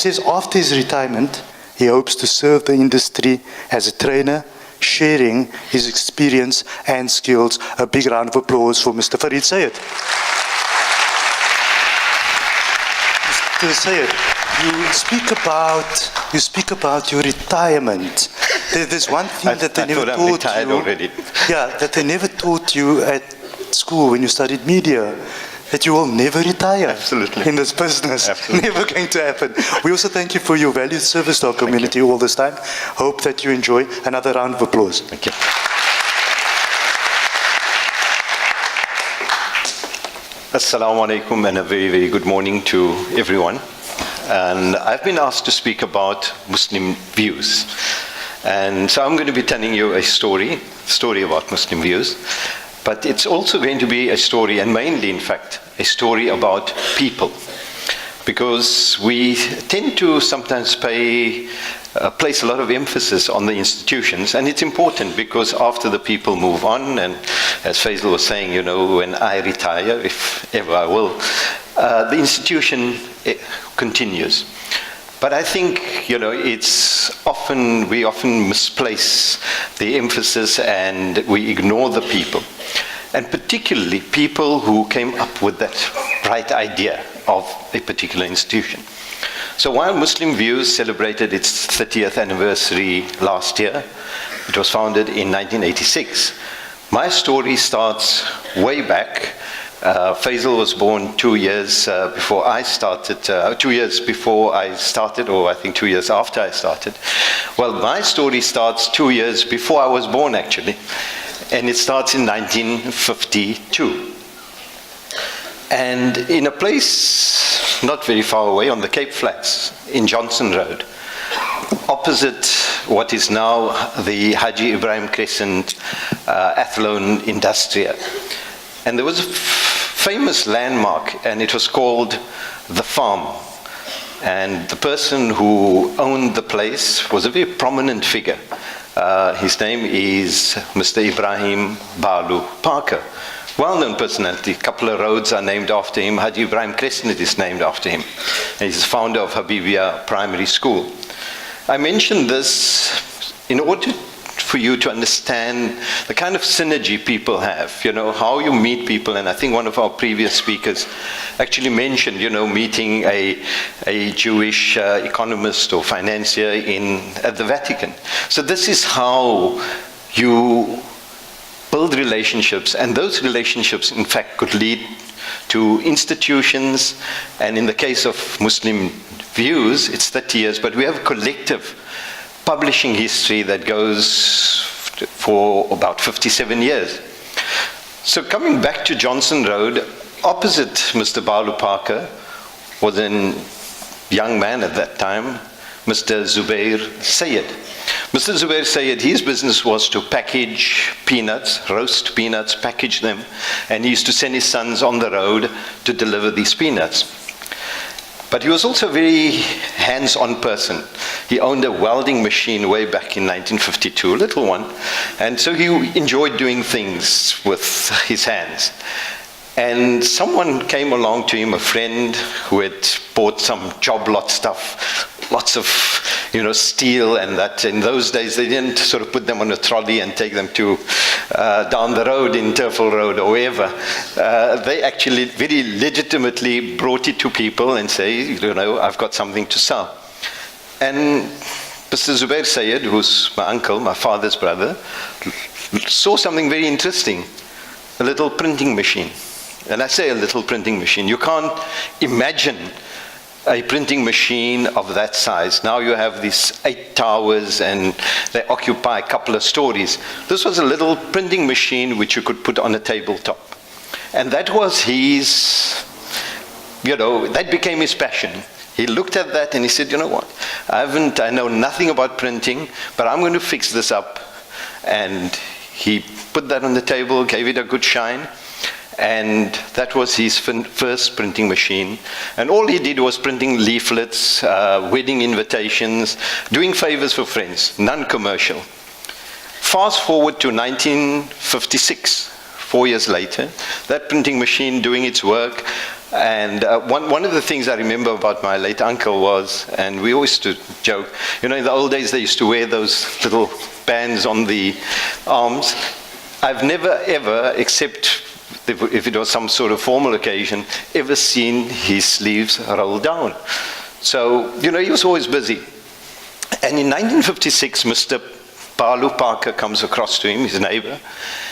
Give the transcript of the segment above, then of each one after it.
says after his retirement, he hopes to serve the industry as a trainer, sharing his experience and skills. A big round of applause for Mr. Farid Sayed. Mr. Sayed, you speak about your retirement. There's one thing that they never taught you. Already. Yeah, that they never taught you at school when you studied media. That you will never retire. Absolutely. In this business. Absolutely. Never going to happen. We also thank you for your valued service to our community all this time. Hope that you enjoy. Another round of applause. Thank you. Assalamu alaikum and a very, very good morning to everyone. And I've been asked to speak about Muslim views. And so I'm going to be telling you a story about Muslim views. But it's also going to be a story, and mainly, in fact, a story about people. Because we tend to sometimes place a lot of emphasis on the institutions, and it's important because after the people move on, and as Faisal was saying, you know, when I retire, if ever I will, the institution continues. But I think, you know, we often misplace the emphasis and we ignore the people. And particularly people who came up with that bright idea of a particular institution. So while MuslimViews celebrated its 30th anniversary last year, it was founded in 1986. My story starts way back. Faisal was born 2 years before I started, 2 years before I started, or I think 2 years after I started. Well, my story starts 2 years before I was born, actually. And it starts in 1952. And in a place not very far away on the Cape Flats, in Johnson Road, opposite what is now the Haji Ibrahim Crescent Athlone Industria. And there was a famous landmark, and it was called The Farm. And the person who owned the place was a very prominent figure. His name is Mr. Ibrahim Balu Parker. Well-known personality. A couple of roads are named after him. Haji Ibrahim Crescent is named after him. And he's the founder of Habibia Primary School. I mention this in order for you to understand the kind of synergy people have, you know, how you meet people. And I think one of our previous speakers actually mentioned, you know, meeting a Jewish economist or financier at the Vatican. So this is how you build relationships, and those relationships, in fact, could lead to institutions. And in the case of MuslimViews, it's 30 years, but we have a collective publishing history that goes for about 57 years. So coming back to Johnson Road, opposite Mr. Balu Parker was a young man at that time, Mr. Zubair Sayed. Mr. Zubair Sayed, his business was to package peanuts, roast peanuts, package them, and he used to send his sons on the road to deliver these peanuts. But he was also a very hands-on person. He owned a welding machine way back in 1952, a little one, and so he enjoyed doing things with his hands. And someone came along to him, a friend who had bought some job lot stuff, lots of, you know, steel and that. In those days, they didn't sort of put them on a trolley and take them to down the road in Turfel Road or wherever. They actually very legitimately brought it to people and say, you know, I've got something to sell. And Mr. Zubair Sayed, who's my uncle, my father's brother, saw something very interesting, a little printing machine. And I say a little printing machine. You can't imagine a printing machine of that size. Now you have these 8 towers and they occupy a couple of stories. This was a little printing machine which you could put on a tabletop. And that was his, you know, that became his passion. He looked at that and he said, you know what, I know nothing about printing, but I'm going to fix this up. And he put that on the table, gave it a good shine. And that was his first printing machine. And all he did was printing leaflets, wedding invitations, doing favors for friends, non-commercial. Fast forward to 1956, 4 years later, that printing machine doing its work. And one of the things I remember about my late uncle was, and we always used to joke, you know, in the old days they used to wear those little bands on the arms. I've never ever, except if it was some sort of formal occasion, ever seen his sleeves roll down. So, you know, he was always busy. And in 1956, Mr. Palu Parker comes across to him, his neighbor,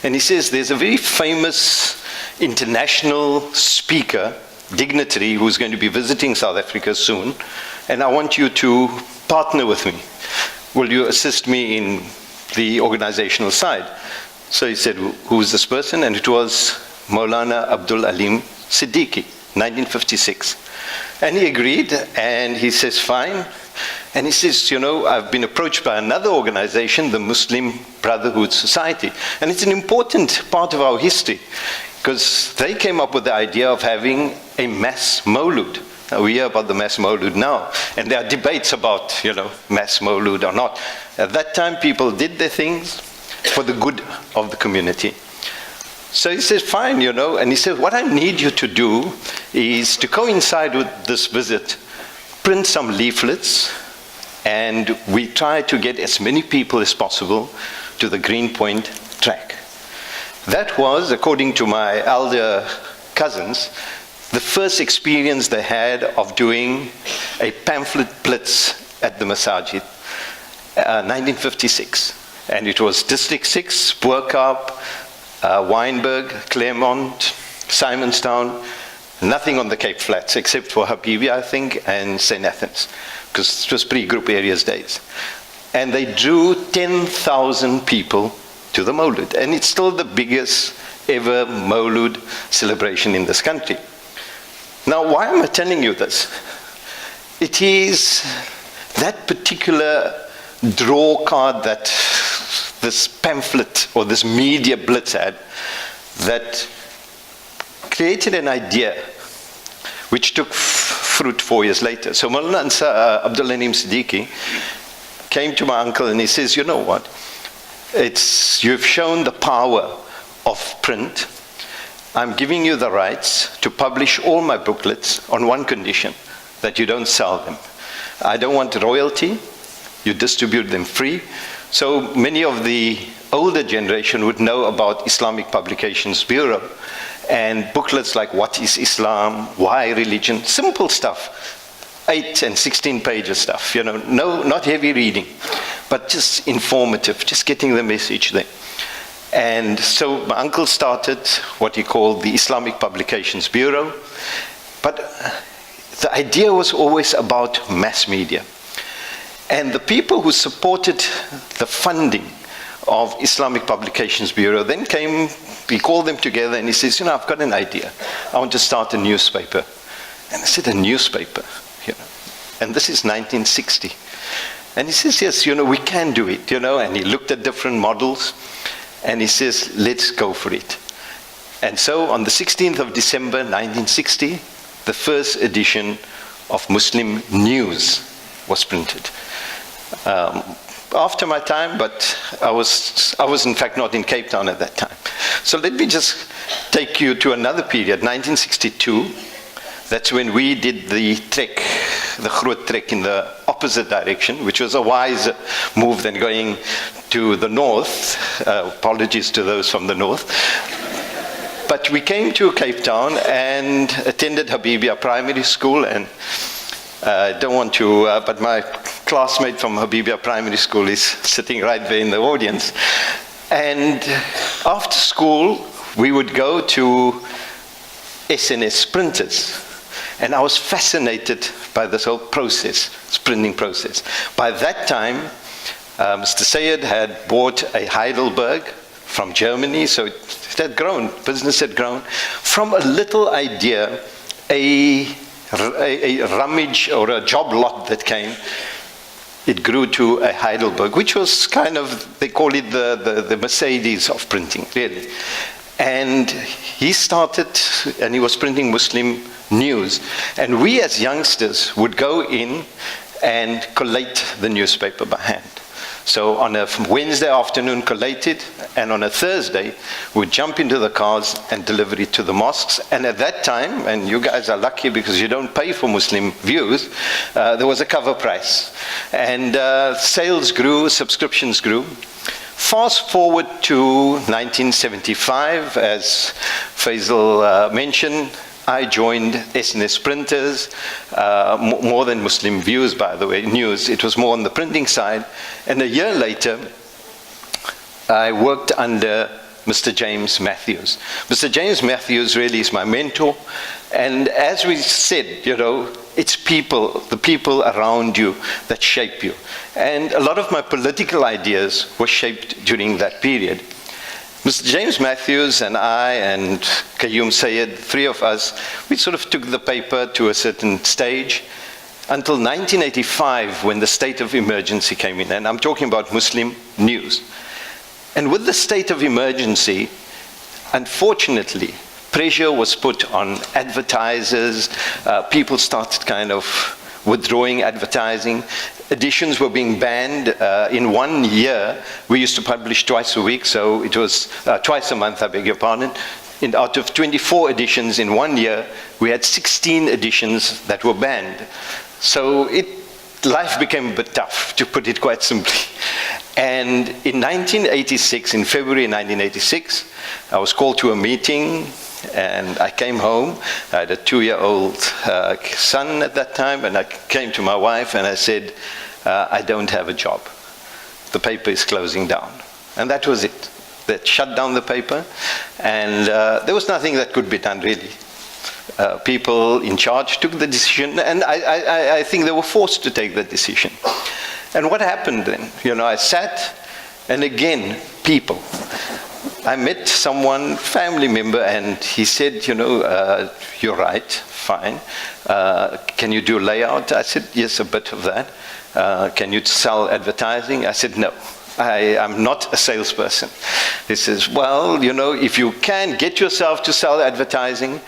and he says, there's a very famous international speaker, dignitary, who's going to be visiting South Africa soon, and I want you to partner with me. Will you assist me in the organizational side? So he said, who's this person? And it was Maulana Abdul Alim Siddiqui, 1956. And he agreed, and he says, fine. And he says, you know, I've been approached by another organization, the Muslim Brotherhood Society. And it's an important part of our history, because they came up with the idea of having a mass Maulud. Now, we hear about the mass Maulud now, and there are debates about, you know, mass Maulud or not. At that time, people did their things for the good of the community. So he says, fine, you know, and he says, what I need you to do is to coincide with this visit, print some leaflets, and we try to get as many people as possible to the Greenpoint track. That was, according to my elder cousins, the first experience they had of doing a pamphlet blitz at the Masajid, 1956. And it was District 6, Boerkaap, Wynberg, Claremont, Simonstown, nothing on the Cape Flats except for Habibi, I think, and St. Athens, because it was pre-group areas days. And they drew 10,000 people to the Maulud, and it's still the biggest ever Maulud celebration in this country. Now, why am I telling you this? It is that particular draw card that this pamphlet or this media blitz had that created an idea which took fruit 4 years later. So Maulana Abdul Alim Siddiqui came to my uncle and he says, you know what, you've shown the power of print. I'm giving you the rights to publish all my booklets on one condition, that you don't sell them. I don't want royalty, you distribute them free. So many of the older generation would know about Islamic Publications Bureau and booklets like What is Islam, Why Religion, simple stuff, 8 and 16 pages stuff, you know, not heavy reading, but just informative, just getting the message there. And so my uncle started what he called the Islamic Publications Bureau, but the idea was always about mass media. And the people who supported the funding of Islamic Publications Bureau then came, we called them together and he says, you know, I've got an idea. I want to start a newspaper. And I said, a newspaper? You know, and this is 1960. And he says, yes, you know, we can do it, you know, and he looked at different models and he says, let's go for it. And so on the 16th of December, 1960, the first edition of MuslimViews was printed. After my time, but I was in fact not in Cape Town at that time. So let me just take you to another period, 1962. That's when we did the trek, the Groot trek in the opposite direction, which was a wiser move than going to the north. Apologies to those from the north. But we came to Cape Town and attended Habibia Primary School, and I don't want to, but my classmate from Habibia Primary School is sitting right there in the audience. And after school, we would go to SNS printers. And I was fascinated by this whole process, this printing process. By that time, Mr. Sayed had bought a Heidelberg from Germany, so it had grown, business had grown. From a little idea, a rummage or a job lot that came, it grew to a Heidelberg, which was kind of, they call it the Mercedes of printing, really. And he started, and he was printing Muslim news. And we as youngsters would go in and collate the newspaper by hand. So on a Wednesday afternoon, collate it, and on a Thursday, we'd jump into the cars and deliver it to the mosques. And at that time, and you guys are lucky because you don't pay for Muslim Views, there was a cover price. And sales grew, subscriptions grew. Fast forward to 1975, as Faisal mentioned, I joined SNS Printers, more than Muslim Views, by the way, news. It was more on the printing side. And a year later, I worked under Mr. James Matthews. Mr. James Matthews really is my mentor. And as we said, you know, it's people, the people around you that shape you. And a lot of my political ideas were shaped during that period. Mr. James Matthews and I and Qayyum Sayed, three of us, we sort of took the paper to a certain stage until 1985 when the state of emergency came in. And I'm talking about Muslim News. And with the state of emergency, unfortunately, pressure was put on advertisers. People started kind of withdrawing advertising. Editions were being banned. In 1 year, we used to publish twice a week, so it was twice a month, I beg your pardon. Out of 24 editions in 1 year, we had 16 editions that were banned. So life became a bit tough, to put it quite simply. And in 1986, in February 1986, I was called to a meeting, and I came home. I had a 2-year-old son at that time, and I came to my wife and I said, I don't have a job. The paper is closing down. And that was it. They shut down the paper, and there was nothing that could be done, really. People in charge took the decision, and I think they were forced to take the decision. And what happened then? You know, I sat, and again, people. I met someone, family member, and he said, you know, you're right, fine. Can you do layout? I said, yes, a bit of that. Can you sell advertising? I said, no, I'm not a salesperson. He says, well, you know, if you can get yourself to sell advertising,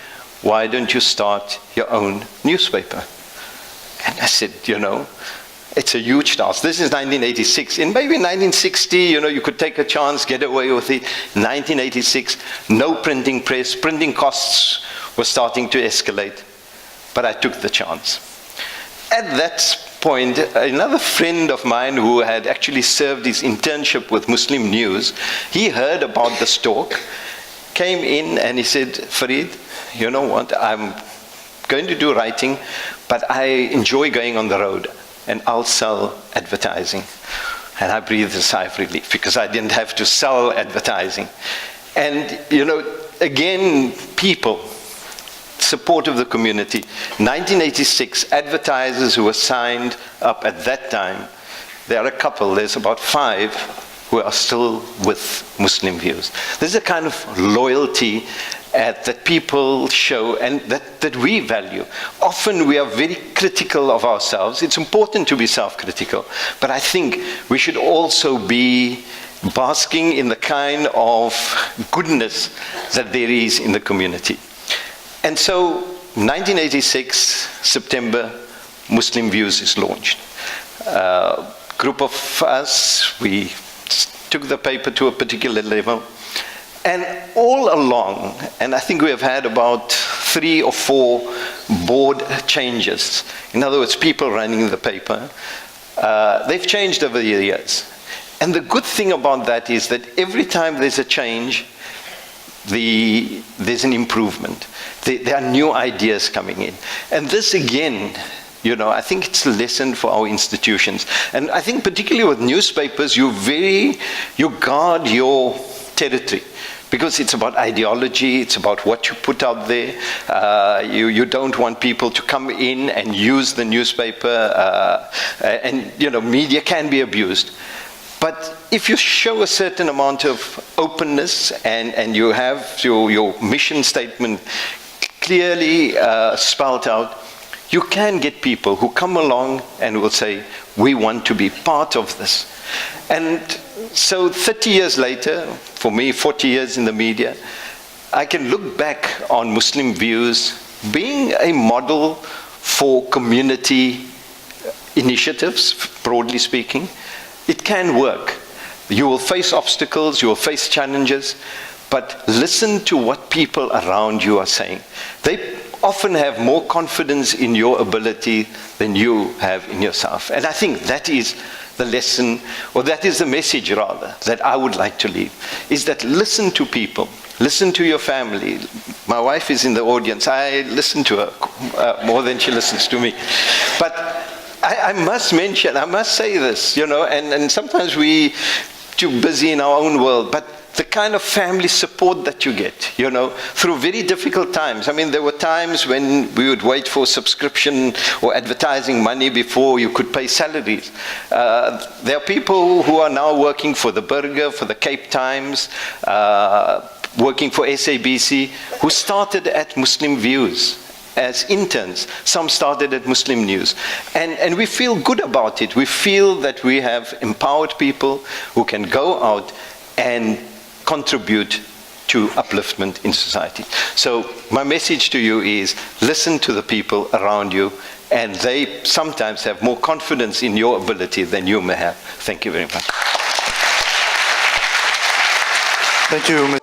why don't you start your own newspaper? And I said, you know, it's a huge task. This is 1986. In maybe 1960, you know, you could take a chance, get away with it. 1986, no printing press. Printing costs were starting to escalate. But I took the chance. At that point, another friend of mine who had actually served his internship with Muslim News, he heard about this talk, came in and he said, Farid, you know what, I'm going to do writing, but I enjoy going on the road, and I'll sell advertising. And I breathed a sigh of relief because I didn't have to sell advertising. And, you know, again, people, support of the community. 1986, advertisers who were signed up at that time, there are a couple, there's about 5 who are still with Muslim Views. There's a kind of loyalty that people show and that we value. Often we are very critical of ourselves. It's important to be self-critical, but I think we should also be basking in the kind of goodness that there is in the community. And so, 1986, September, Muslim Views is launched. Group of us, we took the paper to a particular level. And all along, and I think we have had about 3 or 4 board changes. In other words, people running the paper. They've changed over the years. And the good thing about that is that every time there's a change, there's an improvement. There are new ideas coming in. And this again, you know, I think it's a lesson for our institutions. And I think particularly with newspapers, you guard your territory. Because it's about ideology, it's about what you put out there. You don't want people to come in and use the newspaper, and you know, media can be abused. But if you show a certain amount of openness and you have your mission statement clearly spelled out, you can get people who come along and will say, we want to be part of this. And so 30 years later, for me, 40 years in the media, I can look back on Muslim Views being a model for community initiatives, broadly speaking. It can work. You will face obstacles, you will face challenges, but listen to what people around you are saying. They often have more confidence in your ability than you have in yourself. And I think that is the lesson, or that is the message rather, that I would like to leave, is that listen to people. Listen to your family. My wife is in the audience. I listen to her more than she listens to me. But I must mention, I must say this, you know, and sometimes we too busy in our own world, but the kind of family support that you get, you know, through very difficult times. I mean, there were times when we would wait for subscription or advertising money before you could pay salaries. There are people who are now working for the Burger, for the Cape Times, working for SABC, who started at MuslimViews as interns. Some started at Muslim News. And we feel good about it. We feel that we have empowered people who can go out and contribute to upliftment in society. So my message to you is, listen to the people around you, and they sometimes have more confidence in your ability than you may have. Thank you very much. Thank you, Mr.